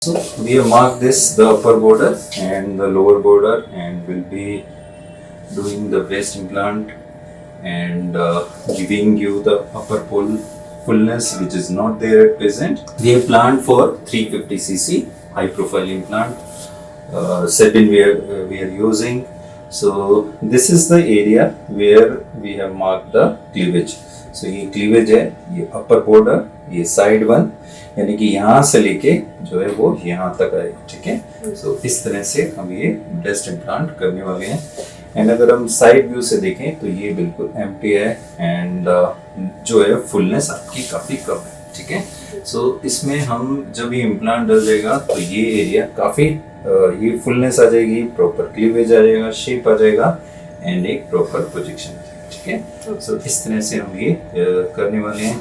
So we have marked this the upper border and the lower border, and will be doing the breast implant and giving you the upper fullness which is not there at present. We have planned for 350cc high profile implant. Sabin we are using. So this is the area where we have marked the cleavage. So ये cleavage है, ये upper border, ये side one, यानी कि यहाँ से लेके जो है वो यहाँ तक आएगा, ठीक है. सो इस तरह से हम ये ब्रेस्ट इम्प्लांट करने वाले हैं. एंड अगर हम साइड व्यू से देखें तो ये बिल्कुल एम्प्टी है एंड जो है फुलनेस आपकी काफ़ी कम है, ठीक है. सो इसमें हम जब ये इम्प्लांट डल जाएगा तो ये एरिया काफ़ी ये फुलनेस आ जाएगी, प्रॉपर क्लीवेज आ जाएगा, शेप आ जाएगा एंड एक प्रॉपर प्रोजेक्शन आ जाएगा, ठीक है. सो इस तरह से हम ये करने वाले हैं.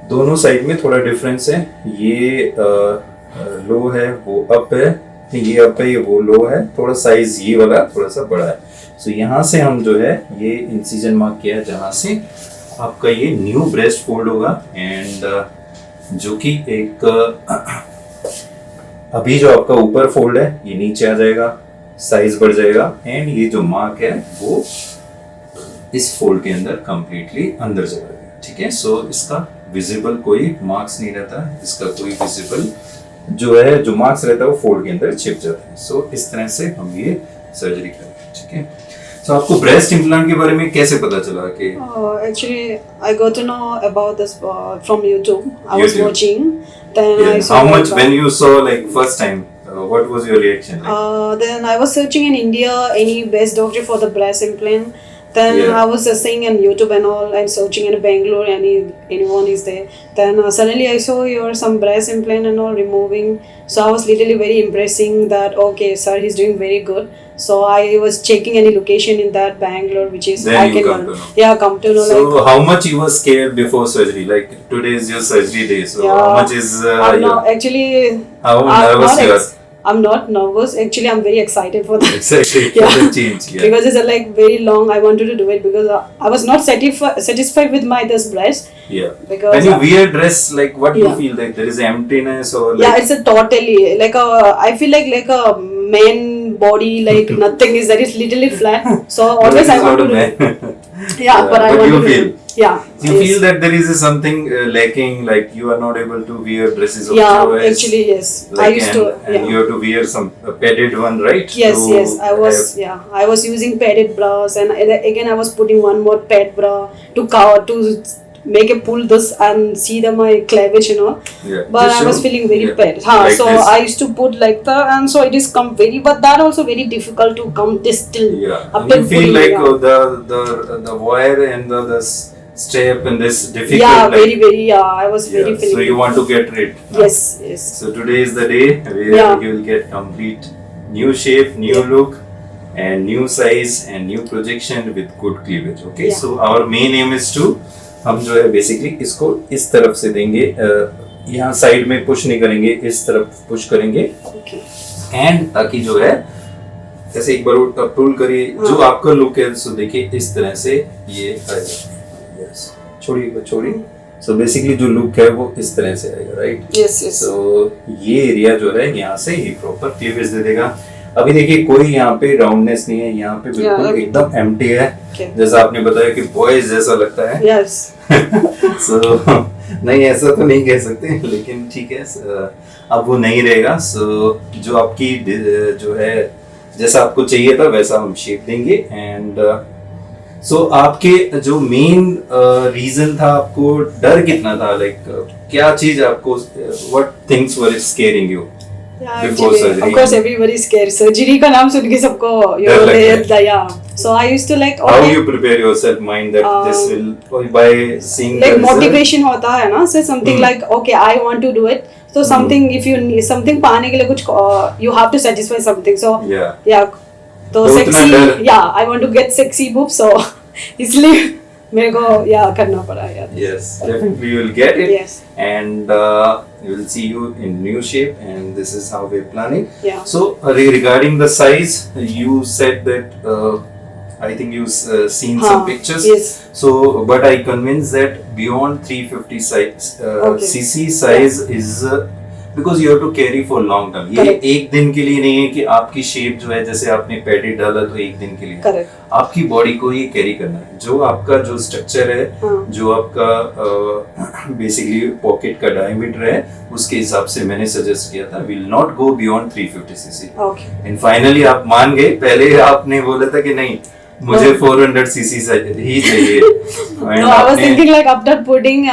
दोनों साइड में थोड़ा डिफरेंस है. ये लो है, वो अप है, ये अप है, ये वो लो है. थोड़ा साइज ये वाला थोड़ा सा बड़ा है. सो यहाँ से हम जो है ये इंसिजन मार्क किया है जहाँ से आपका ये न्यू ब्रेस्ट फोल्ड होगा एंड जो कि एक अभी जो आपका ऊपर फोल्ड है ये नीचे आ जाएगा, साइज बढ़ जाएगा एंड ये जो मार्क है वो इस फोल्ड के अंदर कंप्लीटली अंदर चला जाएगा, ठीक है. सो इसका विजिबल कोई मार्क्स नहीं रहता, इसका कोई विजिबल जो है जो मार्क्स रहता है वो फोल्ड के अंदर छिप जाता है. सो इस तरह से हम ये सर्जरी करेंगे, ठीक है. सो आपको ब्रेस्ट इम्प्लांट के बारे में कैसे पता चला कि actually I got to know about this from YouTube. I was watching. Then I saw how much when you saw like first time what was your reaction like? Then I was searching in India any best doctor for the breast implant. Then I was seeing on YouTube and all and searching in Bangalore anyone is there. Then suddenly I saw your some breast implant and all removing. So I was literally very impressing that okay sir he's doing very good. So I was checking any location in that Bangalore which is then I you can come to know. yeah come to know. So like, how much you were scared before surgery? Like today is your surgery day. So yeah, how much is I'm not, actually how nervous you are? I'm not nervous. Actually, I'm very excited for that. Exactly. Yeah. For the change. Yeah. Because it's like very long. I wanted to do it because I was not satisfied with my this breast. Yeah. Because when you wear dress, like what do you yeah. feel like there is emptiness or like yeah, it's a totally like a. I feel like a man body like nothing is that is literally flat. So always I want to do it. Yeah, but I want you to feel. do it. Yeah. You feel that there is something lacking, like you are not able to wear dresses of yeah, choice. actually yes. Like, I used to. And Yeah. you have to wear some padded one, right? Yes, to yes. I was I was using padded bras and again I was putting one more pad bra to cover to make a pull this and see my cleavage, you know. Yeah. But Just I was show. feeling very Yeah. bad. Like So this. I used to put like that and so it is come very but that also very difficult to come this till Yeah. up And till you feel pulling, like yeah. the wire and the strap and this difficult. Yeah, like, very I was very yeah. feeling. So you want to get rid. Yes, yes. So today is the day where Yeah. you will get complete new shape, new Yeah. look, and new size and new projection with good cleavage. Okay. Yeah. So our main aim is to हम जो है basically इसको इस तरफ से देंगे, यहाँ side में पुश नहीं करेंगे, इस तरफ पुश करेंगे Okay. एंड ताकि जो है जैसे एक बार पुल करिए जो आपका लुक है सो देखिए इस तरह से ये आएगा. यस छोड़िए. सो बेसिकली जो लुक है वो इस तरह से आएगा, राइट. Yes, yes. सो ये एरिया जो है यहाँ से ये प्रॉपर क्लीवेज दे देगा. अभी देखिए कोई यहाँ पे राउंडनेस नहीं है, यहाँ पे बिल्कुल Yeah. एकदम एम्प्टी है. Okay. जैसा आपने बताया कि बॉयज जैसा लगता है. Yes. सो नहीं ऐसा तो नहीं कह सकते लेकिन ठीक है अब वो नहीं रहेगा. सो जो आपकी जो है जैसा आपको चाहिए था वैसा हम शेप देंगे. एंड सो आपके जो मेन रीजन था, आपको डर कितना था, लाइक क्या चीज आपको what things were squaring you Yeah, before actually, surgery? of course, everybody is scared. Surgery का नाम सुन के सबको डर लगता है. yeah. So I used to like how okay, you prepare yourself mind that this will by seeing like the result? motivation होता है ना, so something like okay I want to do it. So something if you need something पाने के लिए कुछ you have to satisfy something. So yeah तो उतना sexy डर. yeah I want to get sexy boobs so इसलिए मेरे को करना पड़ा यार. Yes, definitely you will get it. Yes. And we will see you in new shape, and this is how we're planning. Yeah. So regarding the size, you said that I think you've seen some pictures. Yes. So, but I convinced that beyond 350 size, Okay. cc size is because you have to carry for long term. ये Correct. एक दिन के लिए नहीं है कि आपकी shape जो है, जैसे आपने पैडी डाला तो एक दिन के लिए, Correct. आपकी बॉडी को ये कैरी करना है। जो आपका जो स्ट्रक्चर है, हाँ. जो आपका बेसिकली पॉकेट का डायमीटर है, उसके हिसाब से मैंने सजेस्ट किया था will not go beyond 350 CC. Okay. And finally आप मान गए। पहले आपने बोला था कि नहीं मुझे 400 सीसी ही चाहिए। And No, I was आपने- thinking like after putting,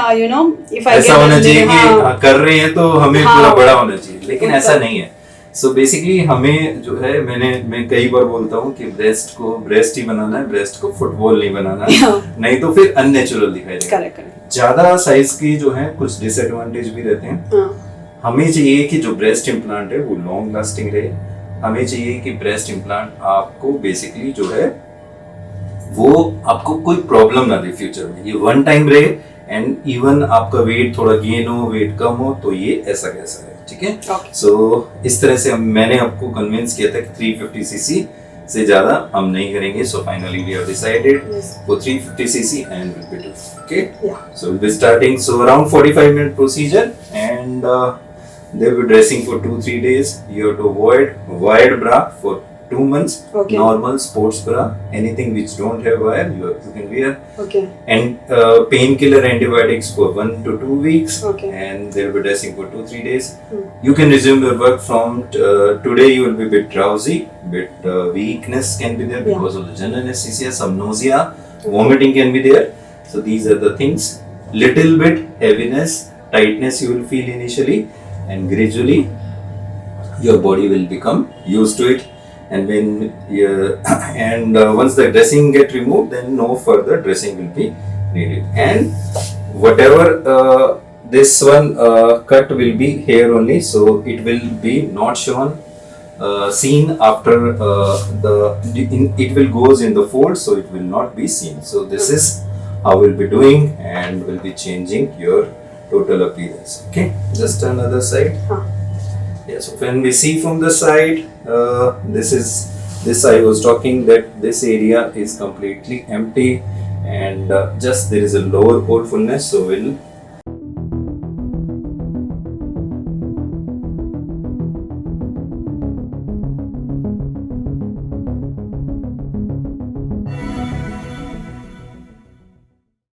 if I ऐसा get होना a चाहिए कि हाँ, कर रहे हैं तो हमें हाँ, पूरा बड़ा होना चाहिए, लेकिन बिल्कुल। ऐसा नहीं है। सो बेसिकली हमें जो है, मैं कई बार बोलता हूँ कि ब्रेस्ट ही बनाना है, ब्रेस्ट को फुटबॉल नहीं बनाना है, हाँ। नहीं तो फिर अननेचुरल दिखाई देगा। correct, correct. ज्यादा साइज की जो है कुछ डिसएडवांटेज भी रहते हैं। हाँ, हमें चाहिए कि जो ब्रेस्ट इम्प्लांट है वो लॉन्ग लास्टिंग रहे। हमें चाहिए कि ब्रेस्ट इम्प्लांट आपको बेसिकली जो है वो आपको कोई प्रॉब्लम ना दे फ्यूचर में। ये वन टाइम रहे एंड इवन आपका वेट थोड़ा गेन हो, वेट कम हो, तो ये ऐसा कैसा है, ठीक है। Okay. सो इस तरह से मैंने आपको कन्विंस किया था कि 350 सीसी से ज्यादा हम नहीं करेंगे। So finally we have decided Yes. for 350 cc and will be doing, okay. Yeah. So we'll be starting around 45-minute procedure, and they'll be dressing for 2-3 days. You have to avoid wired bra for 2 months. Okay. Normal sports bra, anything which don't have wire, you can wear. Okay. And painkiller antibiotics for 1 to 2 weeks. Okay. And they'll be dressing for 2-3 days. Hmm. You can resume your work from today. You will be a bit drowsy, bit weakness can be there Yeah. because of the general anesthesia, some nausea, vomiting can be there. So these are the things. Little bit heaviness, tightness you will feel initially, and gradually your body will become used to it. And when once the dressing get removed, then no further dressing will be needed. And whatever this one cut will be here only, so it will be not shown seen after it will goes in the fold, so it will not be seen. So this is how we'll be doing, and we'll be changing your total appearance. Okay, just another side. Huh. Yeah, so when we see from the side, this I was talking that this area is completely empty, and just there is a lower port fullness, so we'll